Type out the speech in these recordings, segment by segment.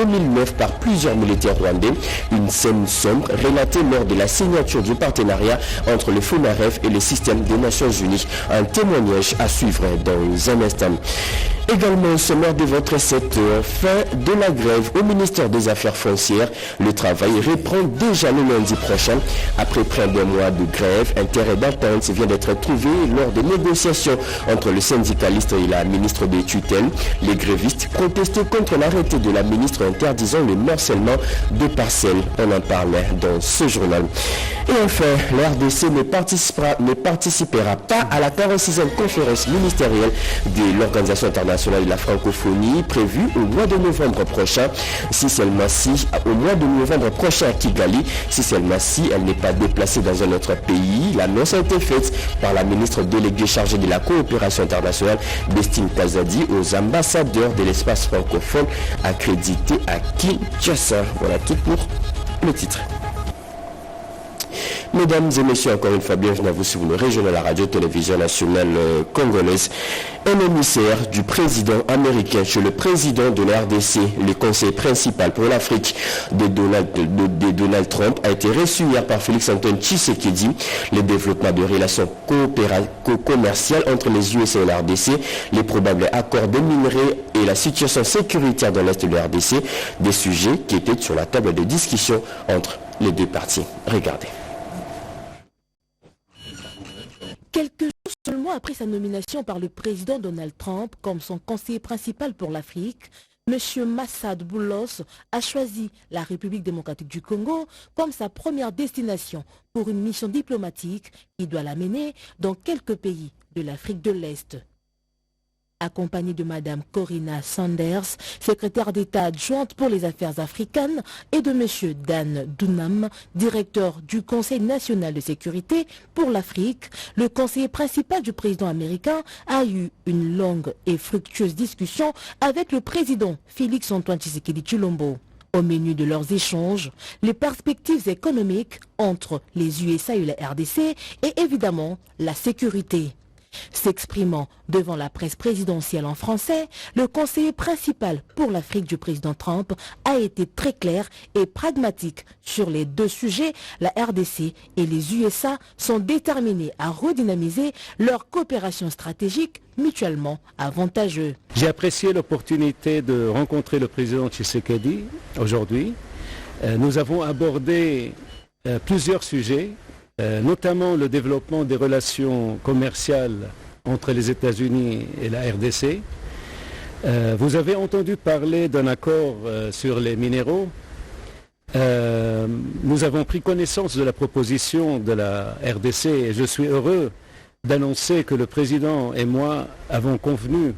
2009 par plusieurs militaires rwandais, une scène sombre relatée lors de la signature du partenariat entre le FONAREF et le système des Nations Unies. Un témoignage à suivre dans un instant. Également au sommaire de votre 7 heures, fin de la grève au ministère des Affaires foncières. Le travail reprend déjà le lundi prochain. Après près d'un mois de grève, un terrain d'entente vient d'être trouvé lors des négociations entre le syndicaliste et la ministre des tutelles. Les grévistes protestaient contre l'arrêté de la ministre interdisant le morcellement de parcelles. On en parlait dans ce journal. Et enfin, la RDC ne participera pas à la 46e conférence ministérielle de l'Organisation internationale de la francophonie prévue au mois de novembre prochain, au mois de novembre prochain à Kigali, si seulement si elle n'est pas déplacée dans un autre pays. L'annonce a été faite par la ministre déléguée chargée de la coopération internationale, Bestine Kazadi, aux ambassadeurs de l'espace francophone accrédités à Kinshasa. Voilà tout pour le titre. Mesdames et messieurs, encore une fois, bienvenue à vous sur le région de la radio-télévision nationale congolaise. Un émissaire du président américain chez le président de la RDC, le conseiller principal pour l'Afrique de Donald Trump, a été reçu hier par Félix-Antoine Tshisekedi. Le développement de relations commerciales entre les USA et la RDC, les probables accords de minerais et la situation sécuritaire dans l'Est de la RDC, des sujets qui étaient sur la table de discussion entre les deux parties. Regardez. Quelques jours seulement après sa nomination par le président Donald Trump comme son conseiller principal pour l'Afrique, M. Massad Boulos a choisi la République démocratique du Congo comme sa première destination pour une mission diplomatique qui doit l'amener dans quelques pays de l'Afrique de l'Est. Accompagnée de Mme Corinna Sanders, secrétaire d'État adjointe pour les affaires africaines, et de M. Dan Dunham, directeur du Conseil national de sécurité pour l'Afrique, le conseiller principal du président américain a eu une longue et fructueuse discussion avec le président Félix-Antoine Tshisekedi Tshilombo. Au menu de leurs échanges, les perspectives économiques entre les USA et la RDC et évidemment la sécurité. S'exprimant devant la presse présidentielle en français, le conseiller principal pour l'Afrique du président Trump a été très clair et pragmatique sur les deux sujets. La RDC et les USA sont déterminés à redynamiser leur coopération stratégique mutuellement avantageuse. J'ai apprécié l'opportunité de rencontrer le président Tshisekedi aujourd'hui. Nous avons abordé plusieurs sujets, notamment le développement des relations commerciales entre les États-Unis et la RDC. Vous avez entendu parler d'un accord sur les minéraux. Nous avons pris connaissance de la proposition de la RDC et je suis heureux d'annoncer que le président et moi avons convenu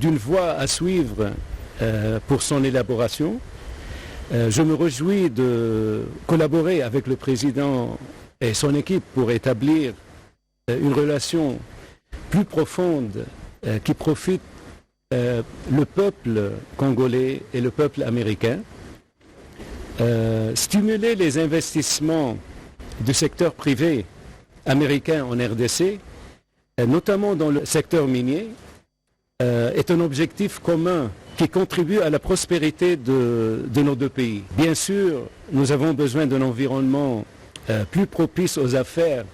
d'une voie à suivre pour son élaboration. Je me réjouis de collaborer avec le président et son équipe pour établir une relation plus profonde qui profite le peuple congolais et le peuple américain. Stimuler les investissements du secteur privé américain en RDC, notamment dans le secteur minier, est un objectif commun qui contribue à la prospérité de nos deux pays. Bien sûr, nous avons besoin d'un environnement plus propice aux affaires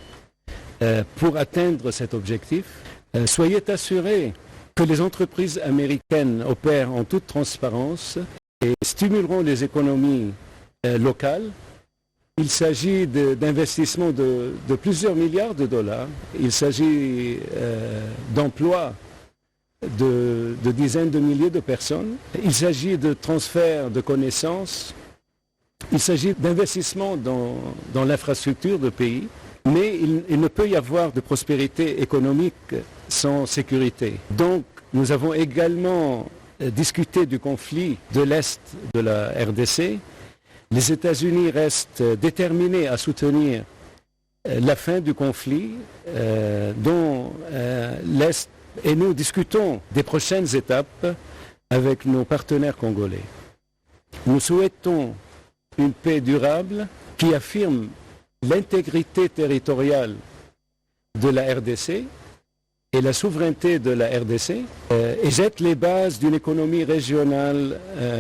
pour atteindre cet objectif. Soyez assurés que les entreprises américaines opèrent en toute transparence et stimuleront les économies locales. Il s'agit d'investissements de plusieurs milliards de dollars. Il s'agit d'emplois de dizaines de milliers de personnes. Il s'agit de transfert de connaissances. Il s'agit d'investissements dans l'infrastructure du pays. Mais il ne peut y avoir de prospérité économique sans sécurité. Donc, nous avons également discuté du conflit de l'Est de la RDC. Les États-Unis restent déterminés à soutenir la fin du conflit dont l'Est, et nous discutons des prochaines étapes avec nos partenaires congolais. Nous souhaitons une paix durable qui affirme l'intégrité territoriale de la RDC et la souveraineté de la RDC et jette les bases d'une économie régionale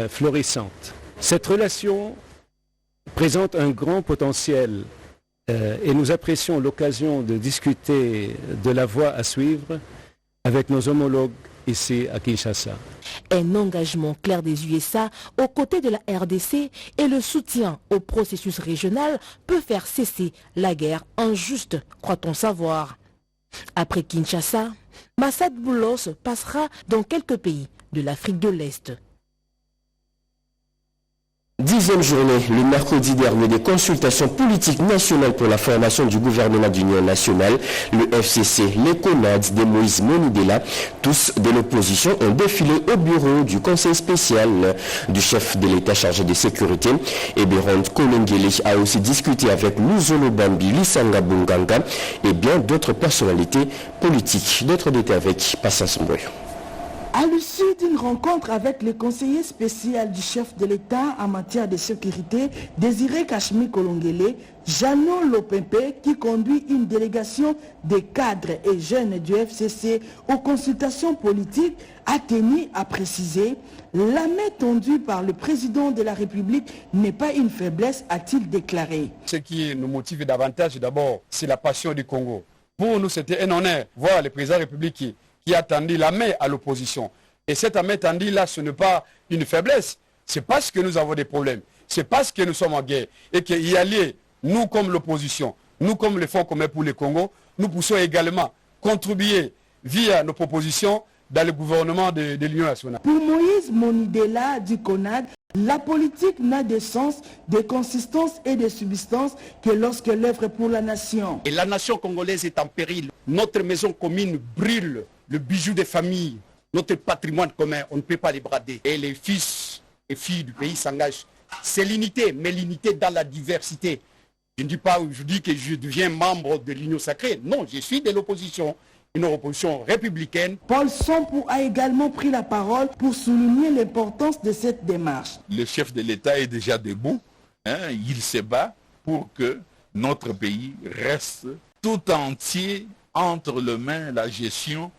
florissante. Cette relation présente un grand potentiel et nous apprécions l'occasion de discuter de la voie à suivre avec nos homologues ici à Kinshasa. Un engagement clair des USA aux côtés de la RDC et le soutien au processus régional peut faire cesser la guerre injuste, croit-on savoir. Après Kinshasa, Massad Boulos passera dans quelques pays de l'Afrique de l'Est. 10e journée, le mercredi dernier, des consultations politiques nationales pour la formation du gouvernement d'union nationale, le FCC, les CONAD de Moïse Monidela, tous de l'opposition ont défilé au bureau du conseil spécial du chef de l'État chargé de sécurité. Eberond Kolengele a aussi discuté avec Luzolo Bambi, Lisanga Bunganga et bien d'autres personnalités politiques. D'autres détails avec Patience Mboyo. À l'issue d'une rencontre avec le conseiller spécial du chef de l'État en matière de sécurité, Désiré Kachmi Kolongele, Jeannot Lopempe, qui conduit une délégation des cadres et jeunes du FCC aux consultations politiques, a tenu à préciser la main tendue par le président de la République n'est pas une faiblesse, a-t-il déclaré. Ce qui nous motive davantage, d'abord, c'est la passion du Congo. Pour nous, c'était un honneur voir le président de la République qui a tendu la main à l'opposition. Et cette main tendue là, ce n'est pas une faiblesse. C'est parce que nous avons des problèmes. C'est parce que nous sommes en guerre. Et qu'il y a lieu, nous comme l'opposition, nous comme le Fonds commun pour le Congo, nous poussons également contribuer via nos propositions dans le gouvernement de l'Union nationale. Pour Moïse Monidela du CONAD, la politique n'a de sens, de consistance et de substance que lorsque l'œuvre pour la nation. Et la nation congolaise est en péril. Notre maison commune brûle. Le bijou des familles, notre patrimoine commun, on ne peut pas les brader. Et les fils et filles du pays s'engagent. C'est l'unité, mais l'unité dans la diversité. Je ne dis pas aujourd'hui que je deviens membre de l'Union sacrée. Non, je suis de l'opposition, une opposition républicaine. Paul Sompo a également pris la parole pour souligner l'importance de cette démarche. Le chef de l'État est déjà debout. Il se bat pour que notre pays reste tout entier entre les mains la gestion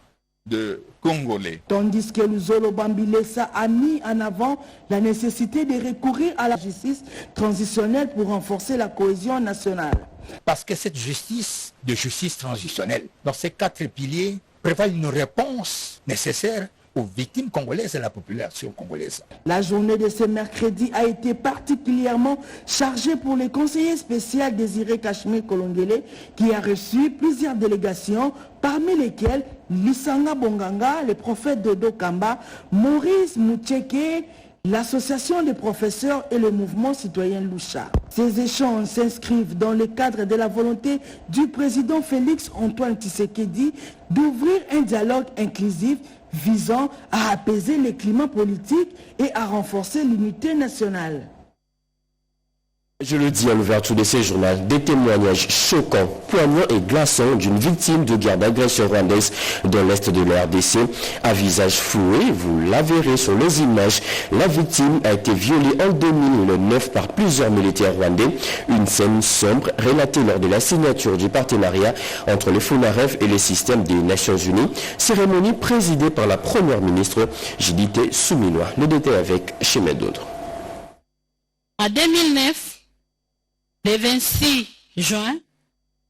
de Congolais. Tandis que Luzolo Bambilesa a mis en avant la nécessité de recourir à la justice transitionnelle pour renforcer la cohésion nationale. Parce que cette justice transitionnelle, dans ces 4 piliers, prévoit une réponse nécessaire aux victimes congolaises et à la population congolaise. La journée de ce mercredi a été particulièrement chargée pour le conseiller spécial Désiré Kachmi Kolongele qui a reçu plusieurs délégations, parmi lesquelles Lisanga Bonganga, le prophète Dodo Kamba, Maurice Moucheke, l'association des professeurs et le mouvement citoyen Loucha. Ces échanges s'inscrivent dans le cadre de la volonté du président Félix Antoine Tshisekedi d'ouvrir un dialogue inclusif visant à apaiser les climats politiques et à renforcer l'unité nationale. Je le dis à l'ouverture de ce journal, des témoignages choquants, poignants et glaçants d'une victime de guerre d'agression rwandaise dans l'est de la RDC. À visage floué, vous la verrez sur les images, la victime a été violée en 2009 par plusieurs militaires rwandais. Une scène sombre relatée lors de la signature du partenariat entre le FONAREF et le système des Nations Unies. Cérémonie présidée par la première ministre Judith Suminwa. Le détail avec Chemet Dodre. En 2009, le 26 juin,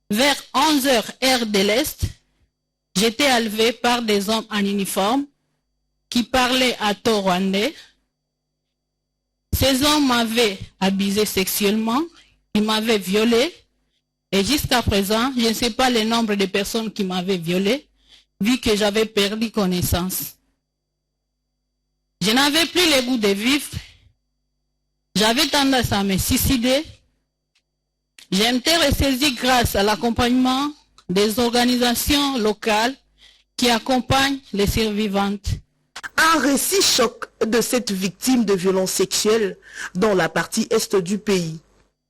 vers 11h heure de l'Est, j'étais enlevé par des hommes en uniforme qui parlaient à tort rwandais. Ces hommes m'avaient abusé sexuellement, ils m'avaient violé et jusqu'à présent, je ne sais pas le nombre de personnes qui m'avaient violé vu que j'avais perdu connaissance. Je n'avais plus le goût de vivre, j'avais tendance à me suicider. J'ai été ressaisie grâce à l'accompagnement des organisations locales qui accompagnent les survivantes. Un récit choc de cette victime de violences sexuelles dans la partie est du pays.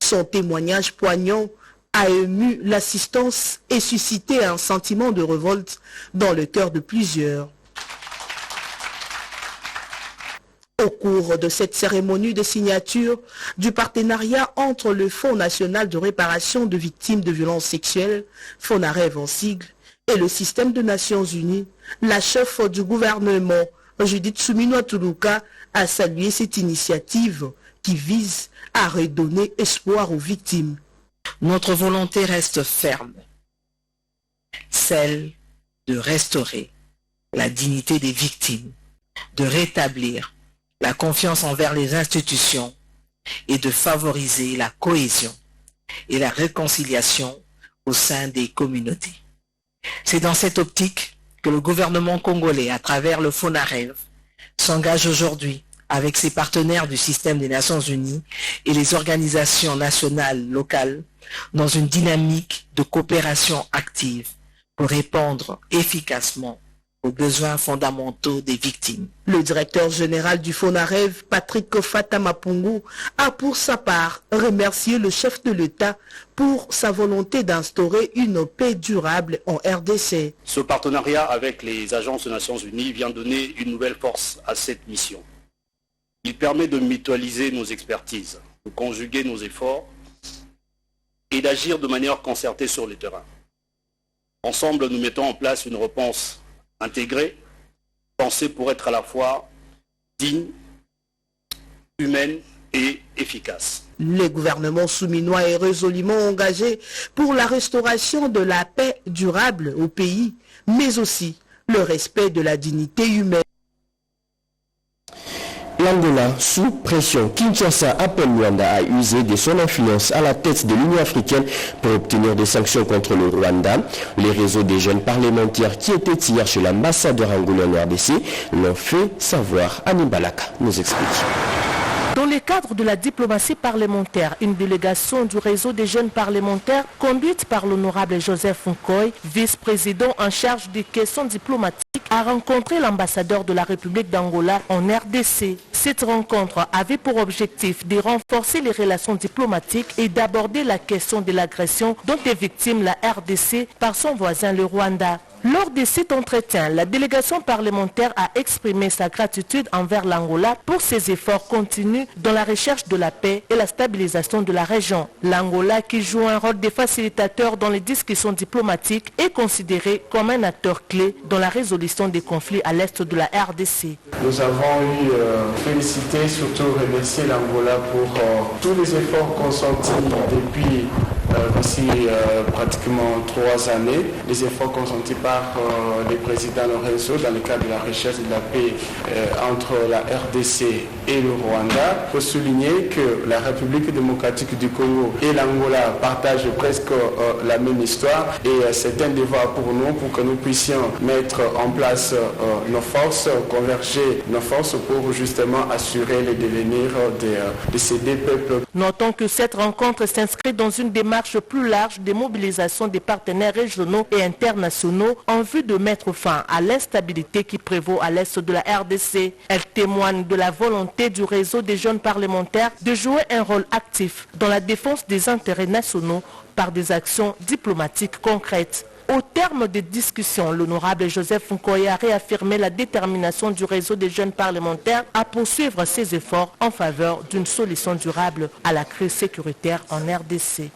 Son témoignage poignant a ému l'assistance et suscité un sentiment de révolte dans le cœur de plusieurs. Au cours de cette cérémonie de signature du partenariat entre le Fonds national de réparation de victimes de violences sexuelles, FONAREV en sigle, et le système des Nations Unies, la chef du gouvernement, Judith Suminwa Tuluka, a salué cette initiative qui vise à redonner espoir aux victimes. Notre volonté reste ferme, celle de restaurer la dignité des victimes, de rétablir la confiance envers les institutions et de favoriser la cohésion et la réconciliation au sein des communautés. C'est dans cette optique que le gouvernement congolais, à travers le FONAREV, s'engage aujourd'hui avec ses partenaires du système des Nations Unies et les organisations nationales locales dans une dynamique de coopération active pour répondre efficacement aux besoins fondamentaux des victimes. Le directeur général du FONAREV, Patrick Fatamapungu, a pour sa part remercié le chef de l'État pour sa volonté d'instaurer une paix durable en RDC. Ce partenariat avec les agences des Nations Unies vient donner une nouvelle force à cette mission. Il permet de mutualiser nos expertises, de conjuguer nos efforts et d'agir de manière concertée sur le terrain. Ensemble, nous mettons en place une réponse intégrée, pensée pour être à la fois digne, humaine et efficace. Le gouvernement souminois est résolument engagé pour la restauration de la paix durable au pays, mais aussi le respect de la dignité humaine. L'Angola, sous pression, Kinshasa appelle Luanda à user de son influence à la tête de l'Union africaine pour obtenir des sanctions contre le Rwanda. Les réseaux des jeunes parlementaires qui étaient hier chez l'ambassadeur angolais en RDC l'ont fait savoir. Annie Balaka nous explique. Dans le cadre de la diplomatie parlementaire, une délégation du réseau des jeunes parlementaires conduite par l'honorable Joseph Nkoy, vice-président en charge des questions diplomatiques, a rencontré l'ambassadeur de la République d'Angola en RDC. Cette rencontre avait pour objectif de renforcer les relations diplomatiques et d'aborder la question de l'agression dont est victime la RDC par son voisin le Rwanda. Lors de cet entretien, la délégation parlementaire a exprimé sa gratitude envers l'Angola pour ses efforts continus dans la recherche de la paix et la stabilisation de la région. L'Angola, qui joue un rôle de facilitateur dans les discussions diplomatiques, est considéré comme un acteur clé dans la résolution des conflits à l'est de la RDC. Nous avons eu félicité, surtout remercier l'Angola pour tous les efforts consentis depuis d'ici pratiquement 3 années, les efforts consentis par le président Lorenzo dans le cadre de la recherche de la paix entre la RDC et le Rwanda. Il faut souligner que la République démocratique du Congo et l'Angola partagent presque la même histoire et c'est un devoir pour nous pour que nous puissions mettre en place nos forces, converger nos forces pour justement assurer le devenir de ces deux peuples. Notons que cette rencontre s'inscrit dans une démarche plus large de mobilisation des partenaires régionaux et internationaux en vue de mettre fin à l'instabilité qui prévaut à l'est de la RDC. Elle témoigne de la volonté du réseau des jeunes parlementaires de jouer un rôle actif dans la défense des intérêts nationaux par des actions diplomatiques concrètes. Au terme des discussions, l'honorable Joseph Nkoy a réaffirmé la détermination du réseau des jeunes parlementaires à poursuivre ses efforts en faveur d'une solution durable à la crise sécuritaire en RDC.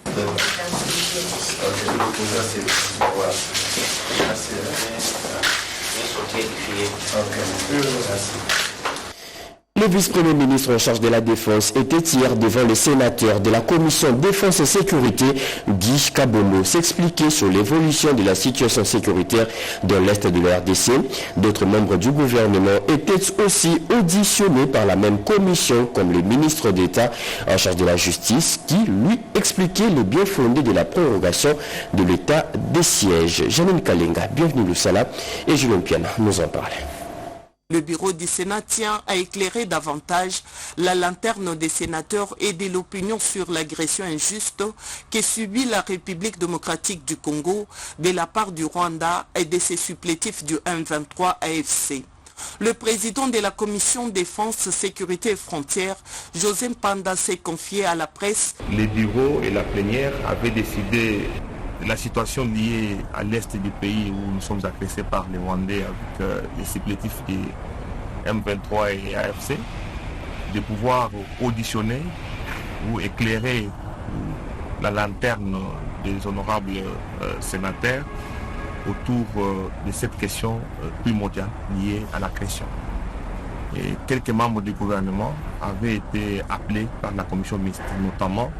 Le vice-premier ministre en charge de la Défense était hier devant les sénateurs de la Commission Défense et Sécurité, Guy Kabono, s'expliquer sur l'évolution de la situation sécuritaire dans l'Est de la RDC. D'autres membres du gouvernement étaient aussi auditionnés par la même commission, comme le ministre d'État en charge de la Justice, qui lui expliquait le bien fondé de la prorogation de l'état des sièges. Janine Kalenga, bienvenue Lusala, et Julien Piana nous en parle. Le bureau du Sénat tient à éclairer davantage la lanterne des sénateurs et de l'opinion sur l'agression injuste que subit la République démocratique du Congo de la part du Rwanda et de ses supplétifs du M23 AFC. Le président de la Commission Défense, Sécurité et Frontières, José Mpanda, s'est confié à la presse. Les bureaux et la plénière avaient décidé la situation liée à l'est du pays où nous sommes agressés par les Rwandais avec les supplétifs du M23 et AFC, de pouvoir auditionner ou éclairer la lanterne des honorables sénateurs autour de cette question primordiale liée à la création. Et quelques membres du gouvernement avaient été appelés par la commission mixte, notamment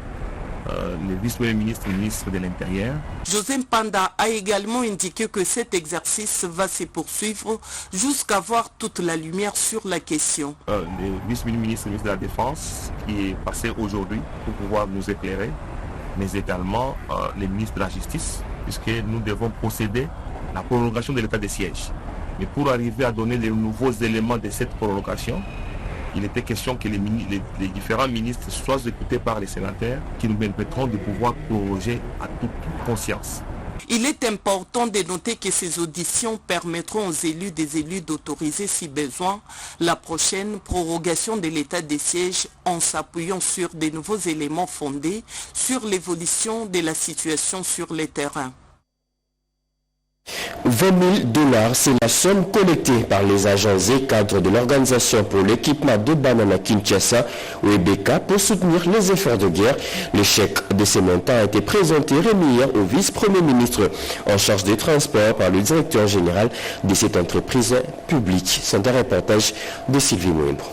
le vice-premier ministre et le ministre de l'Intérieur. José Mpanda a également indiqué que cet exercice va se poursuivre jusqu'à voir toute la lumière sur la question. Le vice-premier ministre et le ministre de la Défense qui est passé aujourd'hui pour pouvoir nous éclairer, mais également le ministre de la Justice, puisque nous devons procéder à la prolongation de l'état de siège. Mais pour arriver à donner les nouveaux éléments de cette prolongation, il était question que les différents ministres soient écoutés par les sénateurs qui nous permettront de pouvoir proroger à toute conscience. Il est important de noter que ces auditions permettront aux élus des élus d'autoriser si besoin la prochaine prorogation de l'état des sièges en s'appuyant sur des nouveaux éléments fondés sur l'évolution de la situation sur le terrain. 20 000 $, c'est la somme collectée par les agents et cadres de l'Organisation pour l'équipement de bananes à Kinshasa, OEBK, pour soutenir les efforts de guerre. Le chèque de ces montants a été présenté remis hier au vice-premier ministre en charge des transports par le directeur général de cette entreprise publique. C'est un reportage de Sylvie Mouimbo.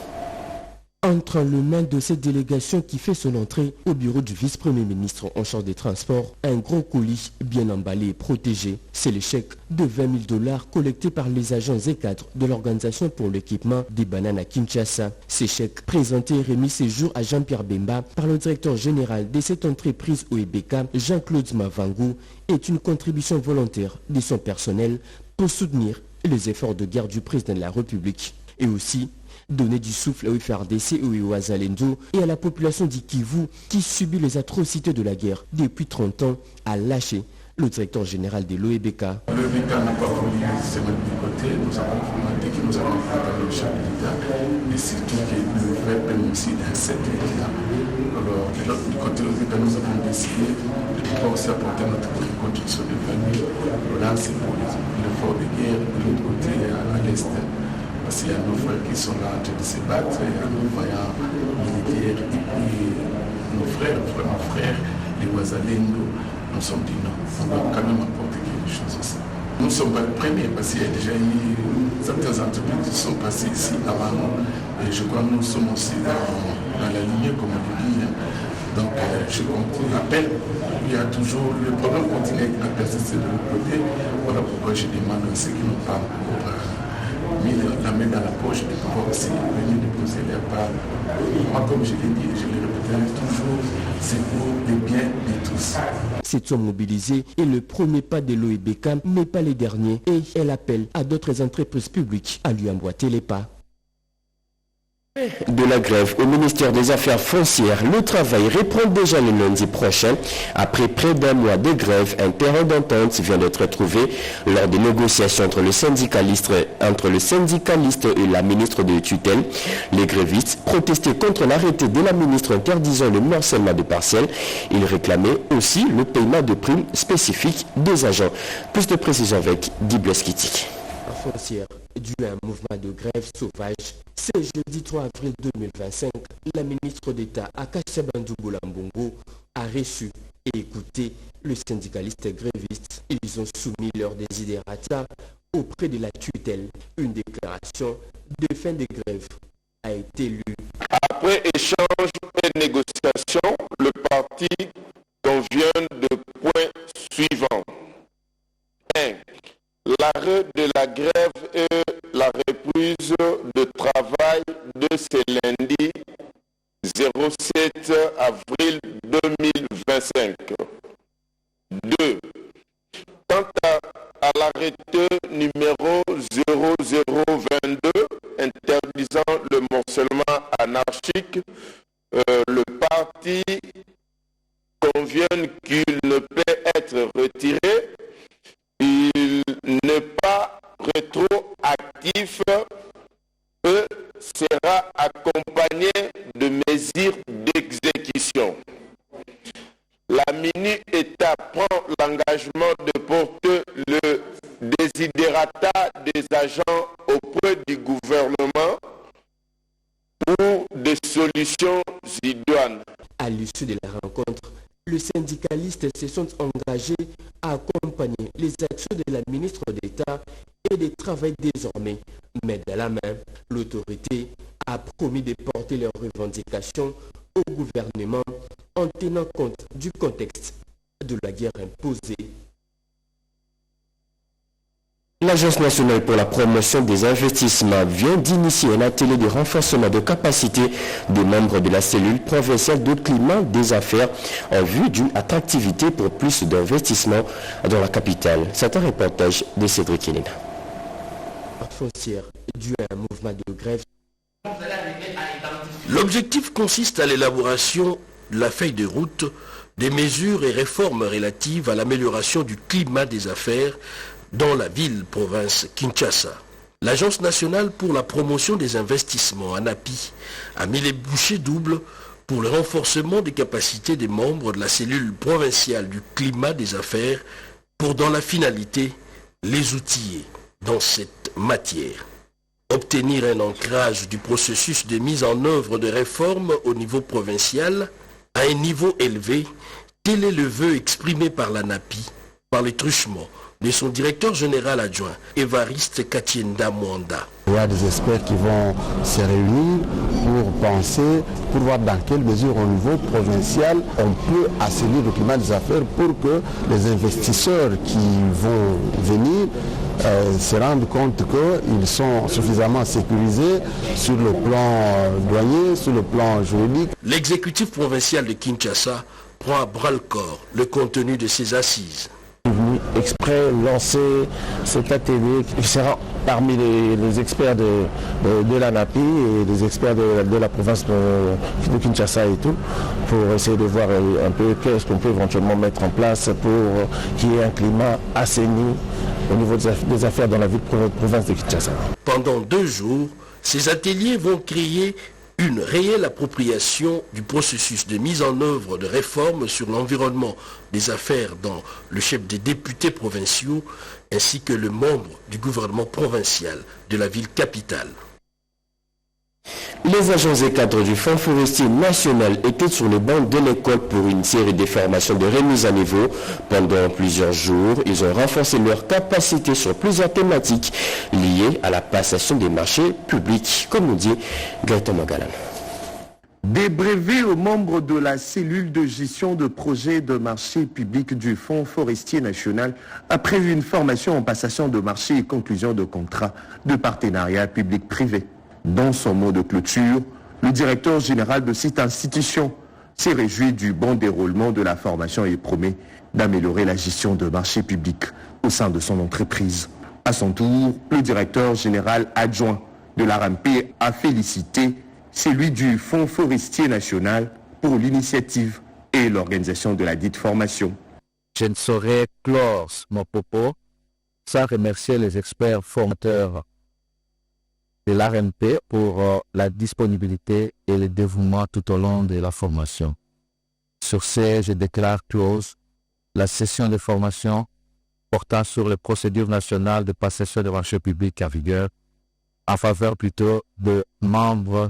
Entre les mains de cette délégation qui fait son entrée au bureau du vice-premier ministre en charge des transports, un gros colis bien emballé et protégé. C'est le chèque de 20 000 $ collecté par les agents et cadres de l'Organisation pour l'équipement des bananes à Kinshasa. Ces chèques présentés et remis ce jour à Jean-Pierre Bemba par le directeur général de cette entreprise OEBK, Jean-Claude Mavangou, est une contribution volontaire de son personnel pour soutenir les efforts de guerre du président de la République et aussi donner du souffle au FRDC et au Wazalendo et à la population d'Ikivu qui subit les atrocités de la guerre depuis 30 ans, a lâché le directeur général de l'OEBK. L'OEBK n'a pas voulu se mettre de côté, nous avons commenté que nous avons préparé le chef de l'État et surtout que le vrai paiement aussi dans cette État. Alors, du côté de l'OEBK, nous avons décidé de pouvoir aussi apporter notre contribution de 20 000 $. Là, c'est pour l'effort de guerre, de l'autre côté à l'Est. Parce qu'il y a nos frères qui sont là en train de se battre, il y a nos voyants militaires et puis nos frères, les Wazalendo, nous sommes dit non, on doit quand même apporter quelque chose aussi. Nous ne sommes pas les premiers parce qu'il y a déjà eu certaines entreprises qui sont passées ici avant nous et je crois que nous sommes aussi dans la lignée comme on le dit. Donc je rappelle, il y a toujours, le problème continue à persister de l'autre côté, voilà pourquoi je demande à ceux qui n'ont pas encore mis la main dans la poche de pouvoir aussi venir déposer leur part. Moi, comme je l'ai dit, je le répéterai toujours, c'est pour le bien de tous. Cette somme mobilisée est le premier pas de l'OEBK, mais pas les derniers, et elle appelle à d'autres entreprises publiques à lui emboîter les pas. De la grève au ministère des Affaires foncières, le travail reprend déjà le lundi prochain. Après près d'un mois de grève, un terrain d'entente vient d'être trouvé lors des négociations entre le syndicaliste et la ministre de tutelle. Les grévistes protestaient contre l'arrêté de la ministre interdisant le morcellement de parcelles. Ils réclamaient aussi le paiement de primes spécifiques des agents. Plus de précisions avec Guy Bleskitik. Foncière dû à un mouvement de grève sauvage. Ce jeudi 3 avril 2025, la ministre d'État Akasia Bandou Bolambongo a reçu et écouté le syndicaliste gréviste. Ils ont soumis leurs desiderata auprès de la tutelle. Une déclaration de fin de grève a été lue. Après échange et négociation, le parti convient de points suivants. 1. L'arrêt de la grève et la reprise de travail de ce lundi 07 avril 2025. 2. Quant à l'arrêté numéro 0022 interdisant le morcellement anarchique, le parti convient qu'il ne peut être retiré. Il n'est pas rétroactif et sera accompagné de mesures d'exécution. La mini-État prend l'engagement de porter le desiderata des agents auprès du gouvernement pour des solutions idoines. À l'issue de la rencontre, Les syndicalistes se sont engagés à accompagner les actions de la ministre d'État et de travailler désormais main dans la main. L'autorité a promis de porter leurs revendications au gouvernement en tenant compte du contexte de la guerre imposée. L'Agence nationale pour la promotion des investissements vient d'initier un atelier de renforcement de capacité des membres de la cellule provinciale de climat des affaires en vue d'une attractivité pour plus d'investissements dans la capitale. C'est un reportage de Cédric Hénin. Foncière dû à un mouvement de grève. L'objectif consiste à l'élaboration de la feuille de route des mesures et réformes relatives à l'amélioration du climat des affaires dans la ville-province Kinshasa. L'Agence nationale pour la promotion des investissements, ANAPI, a mis les bouchées doubles pour le renforcement des capacités des membres de la cellule provinciale du climat des affaires pour, dans la finalité, les outiller dans cette matière. Obtenir un ancrage du processus de mise en œuvre de réformes au niveau provincial à un niveau élevé, tel est le vœu exprimé par l'ANAPI, par les truchements de son directeur général adjoint, Évariste Katienda Mwanda. Il y a des experts qui vont se réunir pour penser, pour voir dans quelle mesure au niveau provincial on peut assainir le climat des affaires pour que les investisseurs qui vont venir se rendent compte qu'ils sont suffisamment sécurisés sur le plan douanier, sur le plan juridique. L'exécutif provincial de Kinshasa prend à bras-le-corps le contenu de ses assises. Venu exprès lancer cet atelier qui sera parmi les experts de l'ANAPI et les experts de la province de Kinshasa et tout, pour essayer de voir un peu qu'est-ce qu'on peut éventuellement mettre en place pour qu'il y ait un climat assaini au niveau des affaires dans la ville province de Kinshasa. Pendant 2 jours, ces ateliers vont créer une réelle appropriation du processus de mise en œuvre de réformes sur l'environnement des affaires dans le chef des députés provinciaux ainsi que le membre du gouvernement provincial de la ville capitale. Les agents et cadres du Fonds forestier national étaient sur les bancs de l'école pour une série de formations de remise à niveau. Pendant plusieurs jours, ils ont renforcé leur capacité sur plusieurs thématiques liées à la passation des marchés publics, comme nous dit Gaëtan Magalan. Des brevets aux membres de la cellule de gestion de projets de marché public du Fonds forestier national après une formation en passation de marché et conclusion de contrats de partenariat public-privé. Dans son mot de clôture, le directeur général de cette institution s'est réjoui du bon déroulement de la formation et promet d'améliorer la gestion de marchés publics au sein de son entreprise. À son tour, le directeur général adjoint de la RAMP a félicité celui du Fonds forestier national pour l'initiative et l'organisation de la dite formation. Je ne saurais clore mon propos sans remercier les experts formateurs de l'ARMP pour la disponibilité et le dévouement tout au long de la formation. Sur ce, je déclare close la session de formation portant sur les procédures nationales de passation de marché public en vigueur en faveur plutôt de membres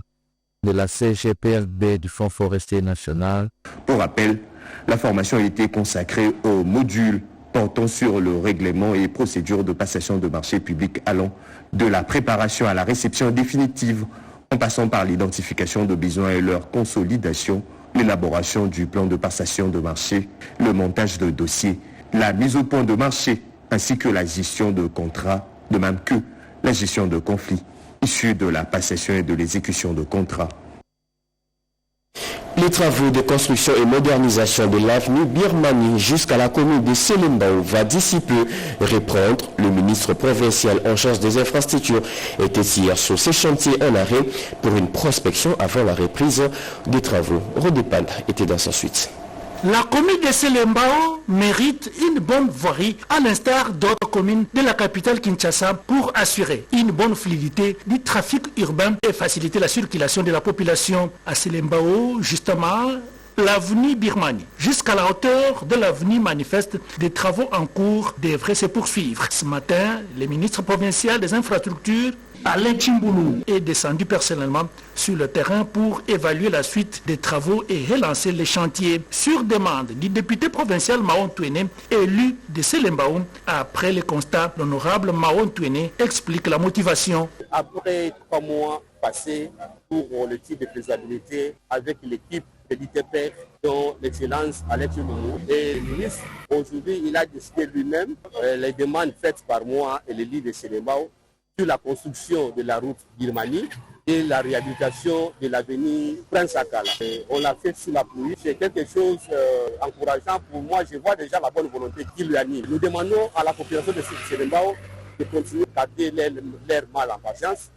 de la CGPFB du Fonds forestier national. Pour rappel, la formation a été consacrée au module portant sur le règlement et procédures de passation de marché public allant de la préparation à la réception définitive, en passant par l'identification de besoins et leur consolidation, l'élaboration du plan de passation de marché, le montage de dossiers, la mise au point de marché, ainsi que la gestion de contrats, de même que la gestion de conflits issus de la passation et de l'exécution de contrats. Les travaux de construction et modernisation de l'avenue Birmanie jusqu'à la commune de Selembao va d'ici peu reprendre. Le ministre provincial en charge des infrastructures était hier sur ces chantiers en arrêt pour une prospection avant la reprise des travaux. Rodépan était dans sa suite. La commune de Selembao mérite une bonne voirie à l'instar d'autres communes de la capitale Kinshasa pour assurer une bonne fluidité du trafic urbain et faciliter la circulation de la population. À Selembao, justement, l'avenue Birmanie, jusqu'à la hauteur de l'avenue manifeste, des travaux en cours devraient se poursuivre. Ce matin, le ministre provincial des infrastructures Alain Chimboulou est descendu personnellement sur le terrain pour évaluer la suite des travaux et relancer les chantiers sur demande du député provincial Mahon Touéné, élu de Selembaou. Après le constat, l'honorable Mahon Touéné explique la motivation. Après 3 mois passés pour le type de faisabilité avec l'équipe de l'ITPF, dont l'excellence Alain Chimboulou et le ministre, aujourd'hui il a décidé lui-même les demandes faites par moi et l'élu de Selembaou sur la construction de la route Birmanie et la réhabilitation de l'avenue Prince Akala. On l'a fait sous la pluie. C'est quelque chose encourageant pour moi. Je vois déjà la bonne volonté qui lui anime. Nous demandons à la population de Selembaou de continuer à garder l'air mal en patience.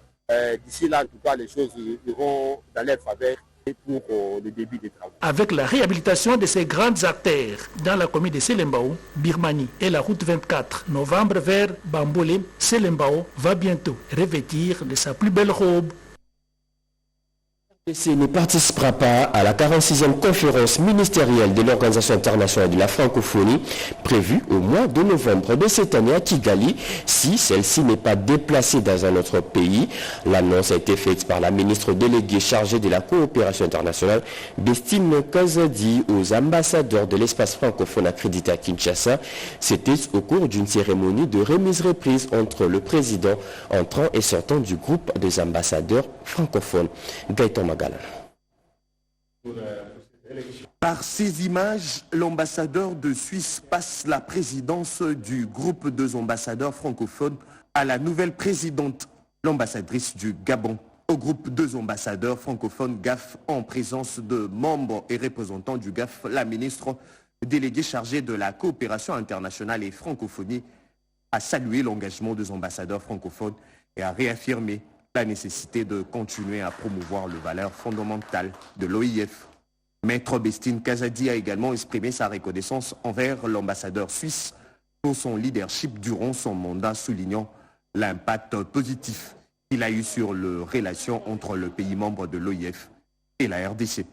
D'ici là, en tout cas, les choses iront dans leur faveur pour le début des travaux. Avec la réhabilitation de ces grandes artères dans la commune de Selembaou, Birmanie et la route 24 novembre vers Bambolé, Selembaou va bientôt revêtir de sa plus belle robe. RDC ne participera pas à la 46e conférence ministérielle de l'Organisation internationale de la francophonie prévue au mois de novembre de cette année à Kigali si celle-ci n'est pas déplacée dans un autre pays. L'annonce a été faite par la ministre déléguée chargée de la coopération internationale, Bestine Kazadi, aux ambassadeurs de l'espace francophone accrédité à Kinshasa. C'était au cours d'une cérémonie de remise-reprise entre le président entrant et sortant du groupe des ambassadeurs francophones. Gaëtan Magala. Par ces images, l'ambassadeur de Suisse passe la présidence du groupe des ambassadeurs francophones à la nouvelle présidente, l'ambassadrice du Gabon. Au groupe des ambassadeurs francophones GAF, en présence de membres et représentants du GAF, la ministre déléguée chargée de la coopération internationale et francophonie a salué l'engagement des ambassadeurs francophones et a réaffirmé la nécessité de continuer à promouvoir les valeurs fondamentales de l'OIF. Maître Bestine Kazadi a également exprimé sa reconnaissance envers l'ambassadeur suisse pour son leadership durant son mandat, soulignant l'impact positif qu'il a eu sur les relations entre le pays membre de l'OIF et la RDC.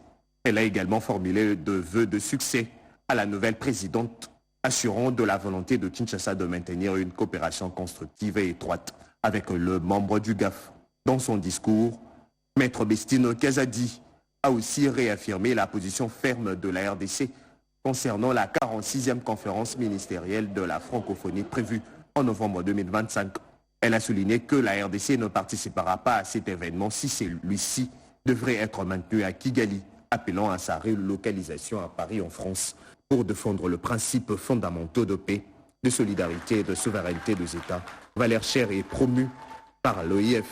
Elle a également formulé de vœux de succès à la nouvelle présidente, assurant de la volonté de Kinshasa de maintenir une coopération constructive et étroite avec le membre du GAF. Dans son discours, Maître Bestine Kazadi a aussi réaffirmé la position ferme de la RDC concernant la 46e conférence ministérielle de la francophonie prévue en novembre 2025. Elle a souligné que la RDC ne participera pas à cet événement si celui-ci devrait être maintenu à Kigali, appelant à sa relocalisation à Paris en France pour défendre le principe fondamental de paix, de solidarité et de souveraineté des États, valeurs chères et promues par l'OIF.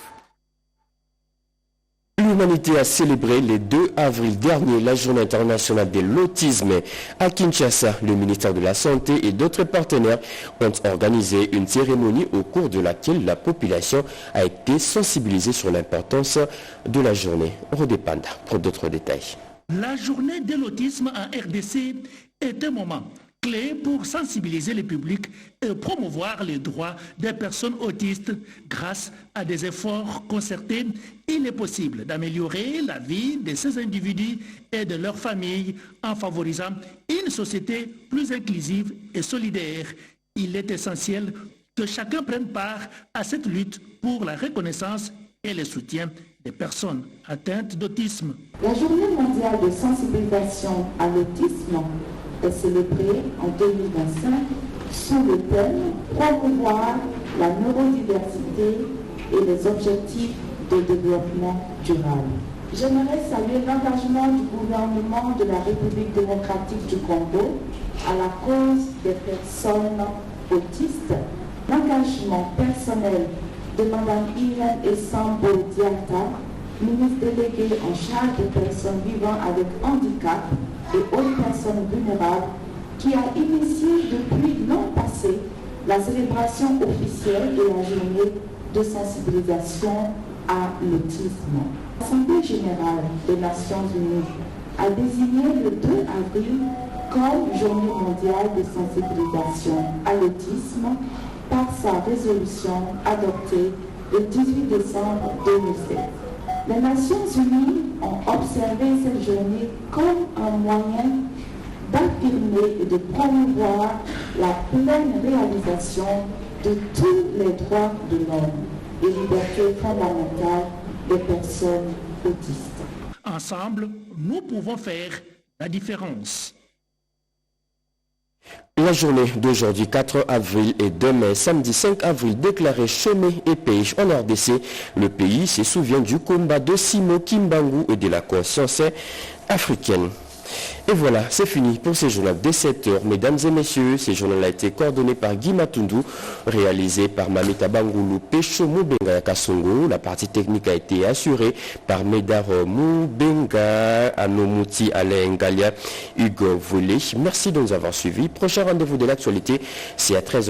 L'humanité a célébré le 2 avril dernier la journée internationale de l'autisme. À Kinshasa, le ministère de la Santé et d'autres partenaires ont organisé une cérémonie au cours de laquelle la population a été sensibilisée sur l'importance de la journée. Rodépanda pour d'autres détails. La journée de l'autisme en RDC est un moment clé pour sensibiliser le public et promouvoir les droits des personnes autistes. Grâce à des efforts concertés, il est possible d'améliorer la vie de ces individus et de leurs familles en favorisant une société plus inclusive et solidaire. Il est essentiel que chacun prenne part à cette lutte pour la reconnaissance et le soutien des personnes atteintes d'autisme. La journée mondiale de sensibilisation à l'autisme est célébrée en 2025 sous le thème « Promouvoir la neurodiversité et les objectifs de développement durable ». J'aimerais saluer l'engagement du gouvernement de la République démocratique du Congo à la cause des personnes autistes, l'engagement personnel de Mme Irène Essambo Diata, ministre déléguée en charge des personnes vivant avec handicap et autres personnes vulnérables, qui a initié depuis l'an passé la célébration officielle de la journée de sensibilisation à l'autisme. L'Assemblée générale des Nations Unies a désigné le 2 avril comme journée mondiale de sensibilisation à l'autisme par sa résolution adoptée le 18 décembre 2007. Les Nations Unies ont observé cette journée comme un moyen d'affirmer et de promouvoir la pleine réalisation de tous les droits de l'homme. et libertés fondamentales des personnes autistes. Ensemble, nous pouvons faire la différence. La journée d'aujourd'hui, 4 avril et demain, samedi 5 avril, déclaré chômé et pays en RDC. Le pays se souvient du combat de Simo Kimbangu et de la conscience africaine. Et voilà, c'est fini pour ce journal dès 7h. Mesdames et messieurs, ce journal a été coordonné par Guy Matundu, réalisé par Mamita Bangoulou Pecho Moubenga Kasongo. La partie technique a été assurée par Medar Moubenga, Anomuti Alain Ngalia, Hugo Volé. Merci de nous avoir suivis. Prochain rendez-vous de l'actualité, c'est à 13h.